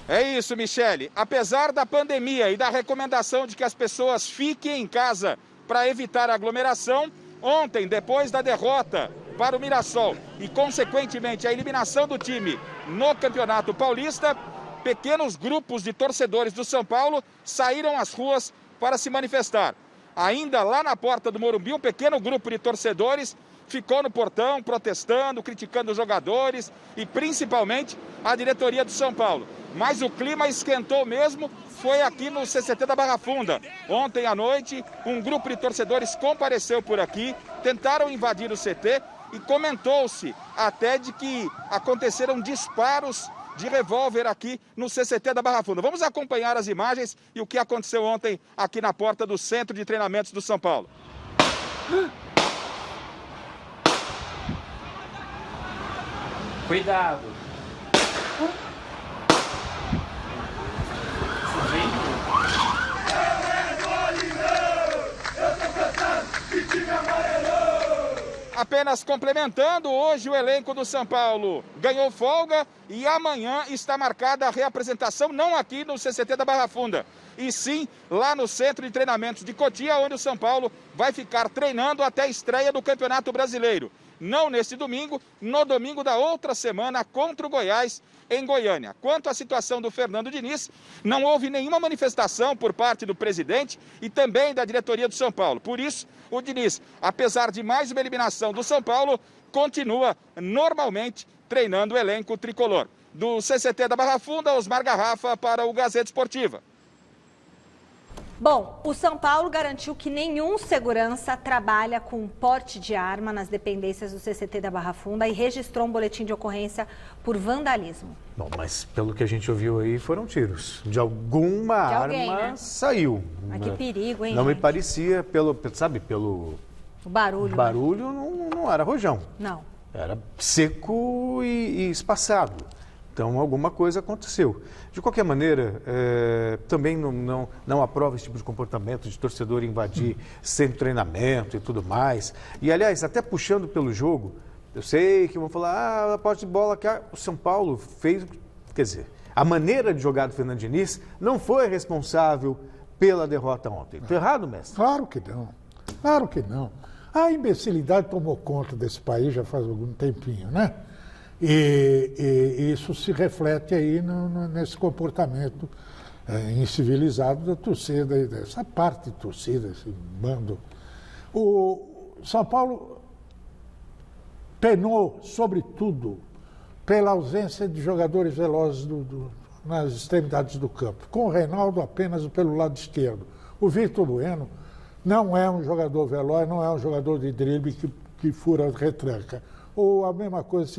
É isso, Michele. Apesar da pandemia e da recomendação de que as pessoas fiquem em casa para evitar aglomeração, ontem, depois da derrota para o Mirassol e, consequentemente, a eliminação do time no Campeonato Paulista, pequenos grupos de torcedores do São Paulo saíram às ruas para se manifestar. Ainda lá na porta do Morumbi, um pequeno grupo de torcedores ficou no portão protestando, criticando os jogadores e, principalmente, a diretoria do São Paulo. Mas o clima esquentou mesmo, foi aqui no CCT da Barra Funda. Ontem à noite, um grupo de torcedores compareceu por aqui, tentaram invadir o CT e comentou-se até de que aconteceram disparos de revólver aqui no CCT da Barra Funda. Vamos acompanhar as imagens e o que aconteceu ontem aqui na porta do Centro de Treinamentos do São Paulo. Cuidado. Apenas complementando, hoje o elenco do São Paulo ganhou folga e amanhã está marcada a reapresentação, não aqui no CCT da Barra Funda, e sim lá no Centro de Treinamentos de Cotia, onde o São Paulo vai ficar treinando até a estreia do Campeonato Brasileiro. Não nesse domingo, no domingo da outra semana contra o Goiás, em Goiânia. Quanto à situação do Fernando Diniz, não houve nenhuma manifestação por parte do presidente e também da diretoria do São Paulo. Por isso, o Diniz, apesar de mais uma eliminação do São Paulo, continua normalmente treinando o elenco tricolor. Do CCT da Barra Funda, Osmar Garrafa para o Gazeta Esportiva. Bom, o São Paulo garantiu que nenhum segurança trabalha com porte de arma nas dependências do CCT da Barra Funda e registrou um boletim de ocorrência por vandalismo. Bom, mas pelo que a gente ouviu aí, foram tiros. De alguma arma, né? Saiu. Mas que perigo, hein? Não me parecia, pelo o barulho. O barulho, né? não era rojão. Não. Era seco e espaçado. Então, alguma coisa aconteceu. De qualquer maneira, também não aprovo esse tipo de comportamento de torcedor invadir sem treinamento e tudo mais. E, aliás, até puxando pelo jogo, eu sei que vão falar, a posse de bola que o São Paulo fez, quer dizer, a maneira de jogar do Fernando Diniz não foi responsável pela derrota ontem. Estou errado, mestre? Claro que não. Claro que não. A imbecilidade tomou conta desse país já faz algum tempinho, né? E isso se reflete aí nesse comportamento incivilizado da torcida, dessa parte de torcida, esse bando. O São Paulo penou, sobretudo, pela ausência de jogadores velozes nas extremidades do campo, com o Reinaldo apenas pelo lado esquerdo. O Vitor Bueno não é um jogador veloz, não é um jogador de drible que fura a retranca. Ou a mesma coisa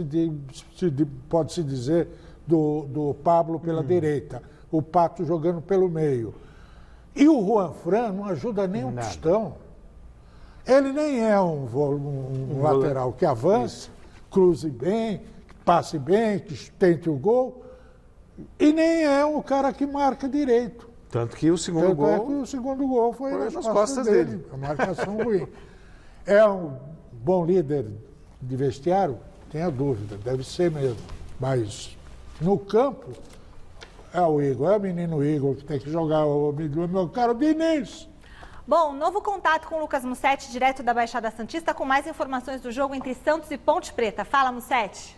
pode-se dizer do Pablo pela direita. o Pato jogando pelo meio. E o Juan Fran não ajuda nem um tostão. Ele nem é um lateral que avance, cruze bem, que passe bem, que tente o gol. E nem é um cara que marca direito. Tanto que o segundo gol foi nas costas dele. A marcação ruim. É um bom líder de vestiário? Tenha dúvida, deve ser mesmo. Mas no campo, é o Igor, é o menino Igor que tem que jogar, o meu caro Diniz. Bom, novo contato com o Lucas Mussetti, direto da Baixada Santista, com mais informações do jogo entre Santos e Ponte Preta. Fala, Mussetti.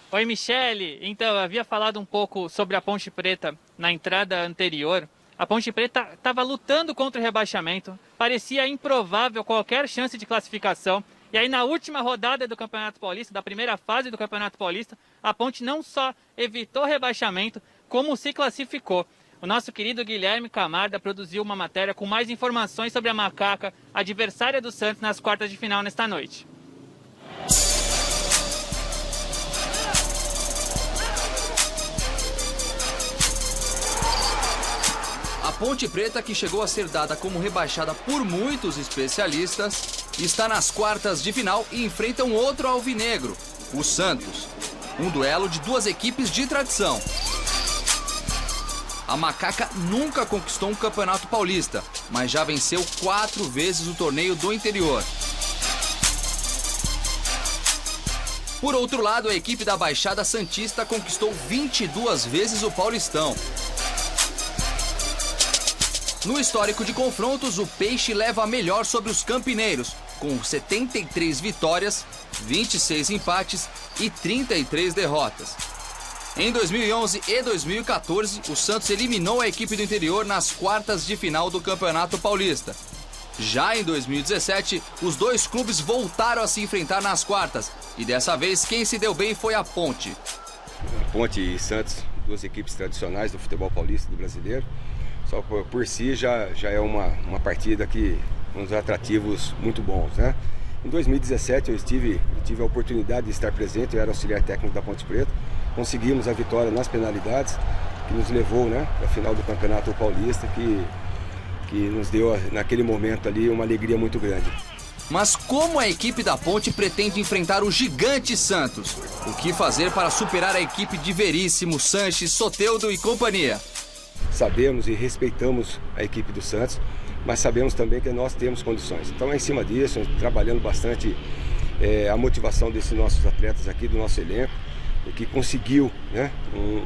Oi, Michele. Então, eu havia falado um pouco sobre a Ponte Preta na entrada anterior. A Ponte Preta estava lutando contra o rebaixamento. Parecia improvável qualquer chance de classificação. E aí, na última rodada do Campeonato Paulista, da primeira fase do Campeonato Paulista, a Ponte não só evitou rebaixamento, como se classificou. O nosso querido Guilherme Camarda produziu uma matéria com mais informações sobre a Macaca, adversária do Santos nas quartas de final nesta noite. A Ponte Preta, que chegou a ser dada como rebaixada por muitos especialistas, está nas quartas de final e enfrenta um outro alvinegro, o Santos. Um duelo de duas equipes de tradição. A Macaca nunca conquistou um campeonato paulista, mas já venceu 4 vezes o torneio do interior. Por outro lado, a equipe da Baixada Santista conquistou 22 vezes o Paulistão. No histórico de confrontos, o Peixe leva a melhor sobre os campineiros, com 73 vitórias, 26 empates e 33 derrotas. Em 2011 e 2014, o Santos eliminou a equipe do interior nas quartas de final do Campeonato Paulista. Já em 2017, os dois clubes voltaram a se enfrentar nas quartas, e dessa vez quem se deu bem foi a Ponte. Ponte e Santos, duas equipes tradicionais do futebol paulista do brasileiro. Só por si já é uma partida que com uns atrativos muito bons, né? Em 2017 eu tive a oportunidade de estar presente, eu era auxiliar técnico da Ponte Preta. Conseguimos a vitória nas penalidades, que nos levou, né, à final do Campeonato Paulista, que nos deu naquele momento ali uma alegria muito grande. Mas como a equipe da Ponte pretende enfrentar o gigante Santos? O que fazer para superar a equipe de Veríssimo, Sanches, Soteldo e companhia? Sabemos e respeitamos a equipe do Santos, mas sabemos também que nós temos condições. Então é em cima disso, trabalhando bastante a motivação desses nossos atletas aqui, do nosso elenco, que conseguiu, né,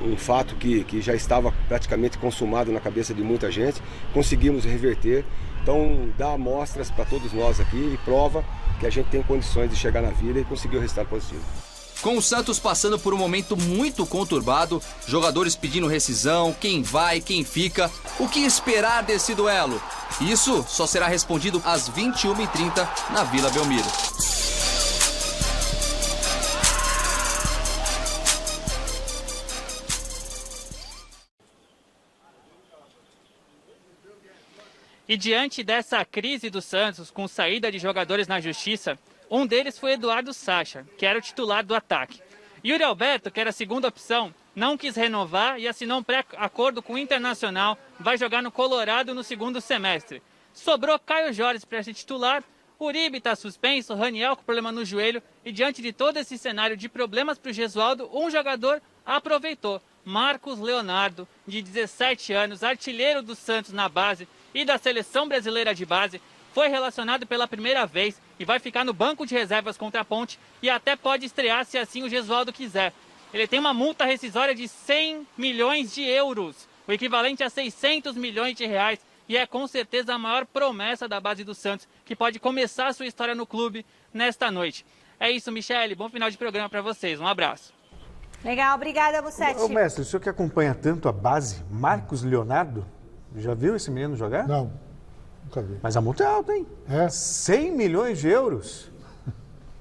um fato que já estava praticamente consumado na cabeça de muita gente, conseguimos reverter. Então dá amostras para todos nós aqui e prova que a gente tem condições de chegar na vida e conseguir o resultado positivo. Com o Santos passando por um momento muito conturbado, jogadores pedindo rescisão, quem vai, quem fica, o que esperar desse duelo? Isso só será respondido às 21h30 na Vila Belmiro. E diante dessa crise do Santos, com saída de jogadores na justiça, um deles foi Eduardo Sacha, que era o titular do ataque. Yuri Alberto, que era a segunda opção, não quis renovar e assinou um pré-acordo com o Internacional, vai jogar no Colorado no segundo semestre. Sobrou Caio Jorge para ser titular, Uribe está suspenso, Raniel com problema no joelho, e diante de todo esse cenário de problemas para o Gesualdo, um jogador aproveitou. Marcos Leonardo, de 17 anos, artilheiro do Santos na base e da Seleção Brasileira de Base, foi relacionado pela primeira vez e vai ficar no banco de reservas contra a Ponte e até pode estrear se assim o Gesualdo quiser. Ele tem uma multa rescisória de 100 milhões de euros, o equivalente a 600 milhões de reais, e é com certeza a maior promessa da base do Santos, que pode começar a sua história no clube nesta noite. É isso, Michele. Bom final de programa para vocês. Um abraço. Legal, obrigada, Mussetti. Ô, mestre, o senhor que acompanha tanto a base, Marcos Leonardo, já viu esse menino jogar? Não, nunca vi. Mas a multa é alta, hein? É. 100 milhões de euros.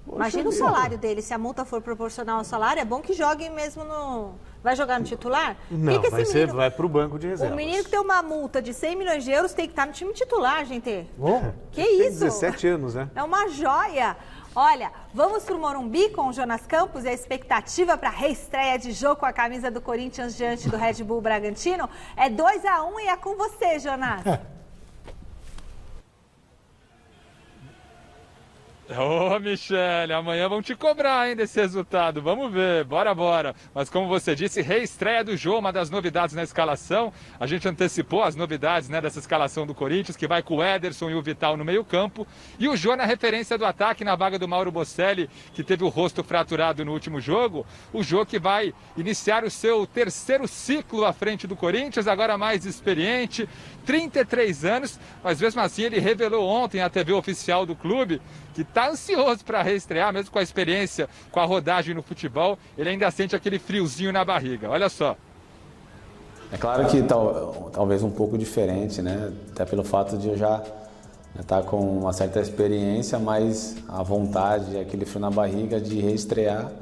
Imagina o salário dele, se a multa for proporcional ao salário, é bom que jogue mesmo no... Vai jogar no titular? Não, vai para o banco de reservas. O menino que tem uma multa de 100 milhões de euros tem que estar no time titular, gente. Oh, que isso? Tem 17 anos, né? É uma joia. Olha, vamos pro Morumbi com o Jonas Campos e a expectativa para a reestreia de jogo com a camisa do Corinthians diante do Red Bull Bragantino. É 2-1 e é com você, Jonas. Ô, Michele, amanhã vão te cobrar, hein, desse resultado. Vamos ver, bora. Mas como você disse, reestreia do jogo, uma das novidades na escalação. A gente antecipou as novidades, né, dessa escalação do Corinthians, que vai com o Ederson e o Vital no meio-campo. E o Jô na referência do ataque, na vaga do Mauro Bocelli, que teve o rosto fraturado no último jogo. O Jô que vai iniciar o seu terceiro ciclo à frente do Corinthians, agora mais experiente, 33 anos, mas mesmo assim ele revelou ontem à TV oficial do clube que está ansioso para reestrear, mesmo com a experiência, com a rodagem no futebol, ele ainda sente aquele friozinho na barriga. Olha só. É claro que talvez um pouco diferente, né? Até pelo fato de eu já estar com uma certa experiência, mas a vontade, aquele frio na barriga de reestrear,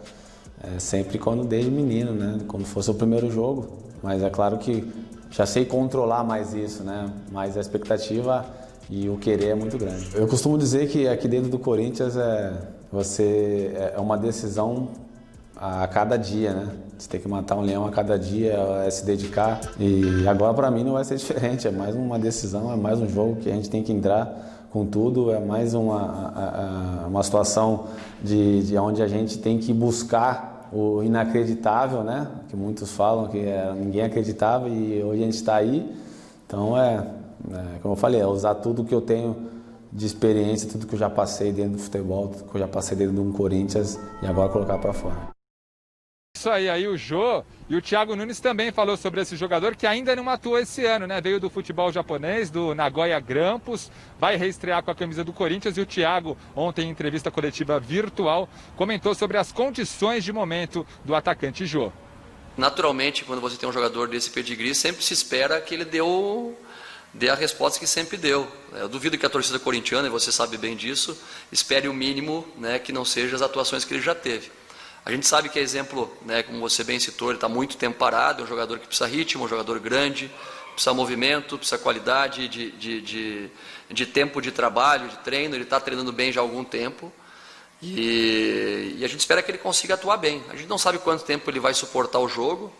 sempre quando desde menino, né? Como fosse o primeiro jogo. Mas é claro que já sei controlar mais isso, né? Mas a expectativa e o querer é muito grande. Eu costumo dizer que aqui dentro do Corinthians é uma decisão a cada dia, né? Você tem que matar um leão a cada dia, é se dedicar. E agora para mim não vai ser diferente, é mais uma decisão, é mais um jogo que a gente tem que entrar com tudo, é mais uma situação de onde a gente tem que buscar o inacreditável, né? Que muitos falam que ninguém acreditava e hoje a gente está aí. Então como eu falei, é usar tudo que eu tenho de experiência, tudo que eu já passei dentro do futebol, tudo que eu já passei dentro de um Corinthians e agora colocar para fora. Isso aí o Jô e o Thiago Nunes também falou sobre esse jogador que ainda não atuou esse ano, né? Veio do futebol japonês, do Nagoya Grampus, vai reestrear com a camisa do Corinthians e o Thiago, ontem em entrevista coletiva virtual, comentou sobre as condições de momento do atacante Jô. Naturalmente, quando você tem um jogador desse pedigree, sempre se espera que ele dê a resposta que sempre deu. Eu duvido que a torcida corintiana, e você sabe bem disso, espere o mínimo, né, que não seja as atuações que ele já teve. A gente sabe que é exemplo, né, como você bem citou, ele está muito tempo parado, é um jogador que precisa ritmo, um jogador grande, precisa movimento, precisa qualidade de tempo de trabalho, de treino, ele está treinando bem já há algum tempo. E a gente espera que ele consiga atuar bem. A gente não sabe quanto tempo ele vai suportar o jogo,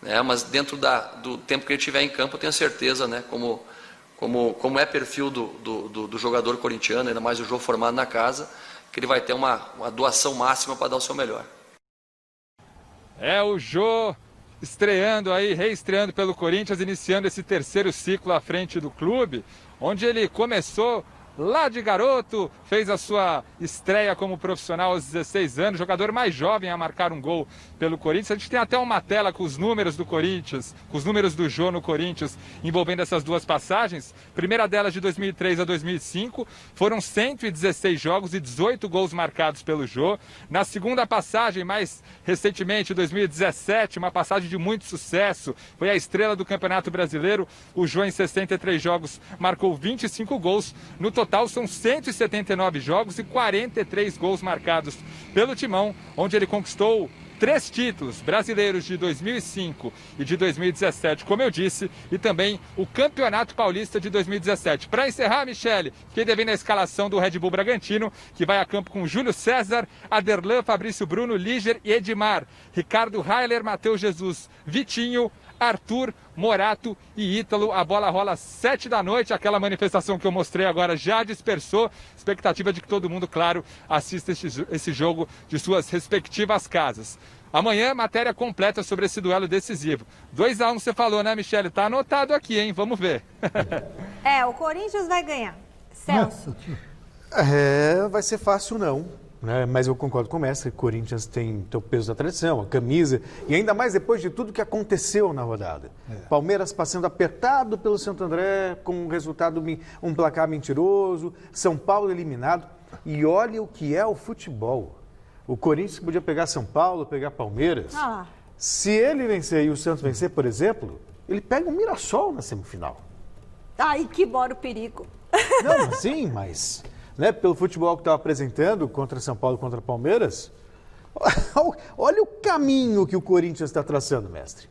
né, mas dentro do tempo que ele tiver em campo, eu tenho certeza, né, como é perfil do jogador corintiano, ainda mais o jogo formado na casa, que ele vai ter uma doação máxima para dar o seu melhor. É o Jô estreando aí, reestreando pelo Corinthians, iniciando esse terceiro ciclo à frente do clube, onde ele começou lá de garoto, fez a sua estreia como profissional aos 16 anos, jogador mais jovem a marcar um gol pelo Corinthians. A gente tem até uma tela com os números do Corinthians, com os números do Jô no Corinthians, envolvendo essas duas passagens. Primeira delas de 2003 a 2005, foram 116 jogos e 18 gols marcados pelo Jô. Na segunda passagem, mais recentemente, 2017, uma passagem de muito sucesso, foi a estrela do Campeonato Brasileiro. O Jô, em 63 jogos, marcou 25 gols. No total, são 179 jogos e 43 gols marcados pelo Timão, onde ele conquistou 3 títulos brasileiros de 2005 e de 2017, como eu disse, e também o Campeonato Paulista de 2017. Para encerrar, Michele, fiquei devendo a escalação do Red Bull Bragantino, que vai a campo com Júlio César, Aderlan, Fabrício Bruno, Líger e Edmar, Ricardo Railer, Matheus Jesus, Vitinho, Arthur, Morato e Ítalo. A bola rola às 7 da noite, aquela manifestação que eu mostrei agora já dispersou. Expectativa de que todo mundo, claro, assista esse jogo de suas respectivas casas. Amanhã, matéria completa sobre esse duelo decisivo. 2-1 você falou, né, Michele? Tá anotado aqui, hein? Vamos ver. O Corinthians vai ganhar. Celso. Vai ser fácil não. Mas eu concordo com o mestre, Corinthians tem o peso da tradição, a camisa, e ainda mais depois de tudo que aconteceu na rodada. Palmeiras passando apertado pelo Santo André, com um resultado, um placar mentiroso, São Paulo eliminado, e olha o que é o futebol. O Corinthians podia pegar São Paulo, pegar Palmeiras. Se ele vencer e o Santos vencer, por exemplo, ele pega o Mirassol na semifinal. Ai, que bora o perigo. Não, sim, mas... pelo futebol que estava apresentando contra São Paulo e contra Palmeiras, olha o caminho que o Corinthians está traçando, mestre.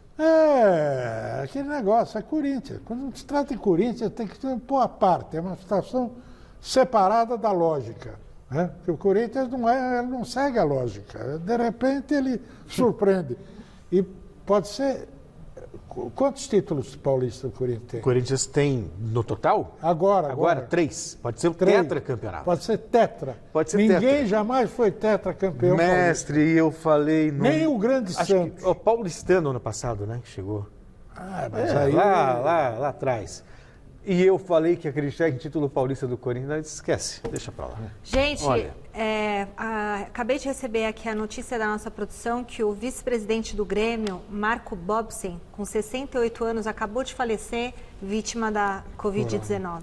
Aquele negócio, é Corinthians. Quando se trata de Corinthians, tem que pôr à parte, é uma situação separada da lógica. Né? Porque o Corinthians ele não segue a lógica. De repente ele surpreende. E pode ser... Quantos títulos paulistas o Corinthians tem? O Corinthians tem no total? Agora 3. Pode ser o 3. tetracampeonato. Pode ser tetra. Pode ser Ninguém tetra. jamais foi tetracampeão Mestre, paulista. eu falei... Nem o grande Santos. O paulistano ano passado, né, que chegou. Mas aí... Lá atrás. E eu falei que acreditar em título paulista do Corinthians, esquece, deixa pra lá. Gente, Olha. Acabei de receber aqui a notícia da nossa produção que o vice-presidente do Grêmio, Marco Bobsen, com 68 anos, acabou de falecer, vítima da Covid-19.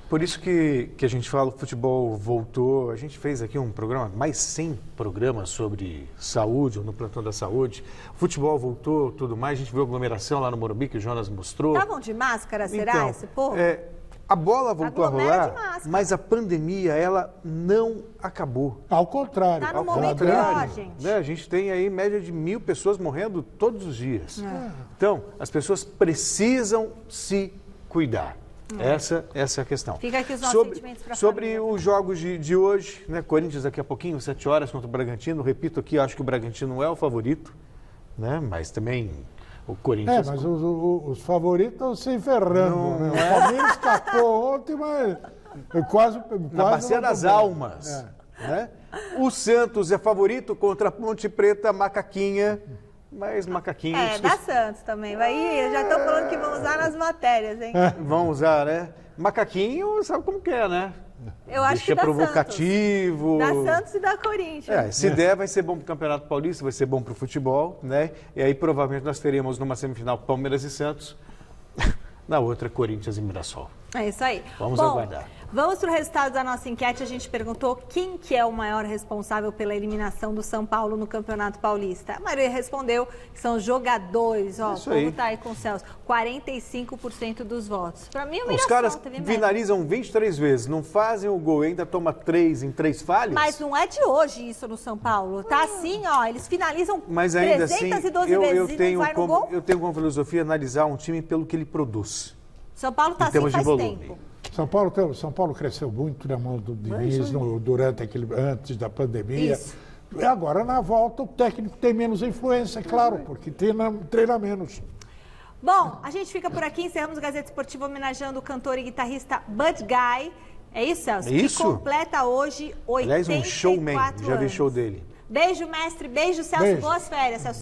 Por isso que a gente fala, o futebol voltou. A gente fez aqui um programa, mais 100 programas sobre saúde, ou no plantão da saúde. O futebol voltou, tudo mais. A gente viu aglomeração lá no Morumbi, que o Jonas mostrou. Estavam de máscara, será, Então, esse povo? A bola voltou Aglomera a de rolar, máscara. mas a pandemia, ela não acabou. Ao contrário. Tá no momento melhor, gente. Né? A gente tem aí média de 1.000 pessoas morrendo todos os dias. É. Então, as pessoas precisam se cuidar. Essa é a questão. Fica aqui os nossos sentimentos para Sobre os jogos de hoje, né? Corinthians daqui a pouquinho, 7 horas contra o Bragantino. Repito aqui, acho que o Bragantino é o favorito, né? Mas também o Corinthians... mas os favoritos estão se enferrando. Não, Né? não é. O Palmeiras escapou ontem, mas quase Na Bacia das Almas. Né? O Santos é favorito contra a Ponte Preta, Macaquinha. Mas Macaquinha... Dá Santos também. Vai, eu já estou falando que vão usar nas matérias, hein? Vão usar, né? Macaquinho, sabe como que é, né? Eu acho que Deixa dá provocativo. Santos. Dá Santos e dá Corinthians. Se der, vai ser bom para o Campeonato Paulista, vai ser bom para o futebol, né? E aí provavelmente nós teremos numa semifinal Palmeiras e Santos, na outra Corinthians e Mirassol. É isso aí. Vamos aguardar. Vamos para o resultado da nossa enquete. A gente perguntou quem que é o maior responsável pela eliminação do São Paulo no Campeonato Paulista. A maioria respondeu que são os jogadores. Ó, o povo está aí com o Celso. 45% dos votos. Para mim, o Mirassol Os caras teve finalizam 23 vezes, não fazem o gol, ainda toma 3 em 3 falhas. Mas não é de hoje isso no São Paulo. Tá assim, ó, eles finalizam Mas ainda 312 assim, vezes e não vai no gol. eu tenho como filosofia analisar um time pelo que ele produz. São Paulo tá assim faz tempo. São Paulo cresceu muito na mão do Diniz antes da pandemia. Isso. E agora, na volta, o técnico tem menos influência, claro, porque treina menos. Bom, a gente fica por aqui, encerramos o Gazeta Esportiva homenageando o cantor e guitarrista Bud Guy. É isso, Celso? É isso? Que completa hoje 84 Aliás, um showman, já vi anos. show dele. Beijo, mestre, beijo, Celso, Beijo. boas férias, Celso.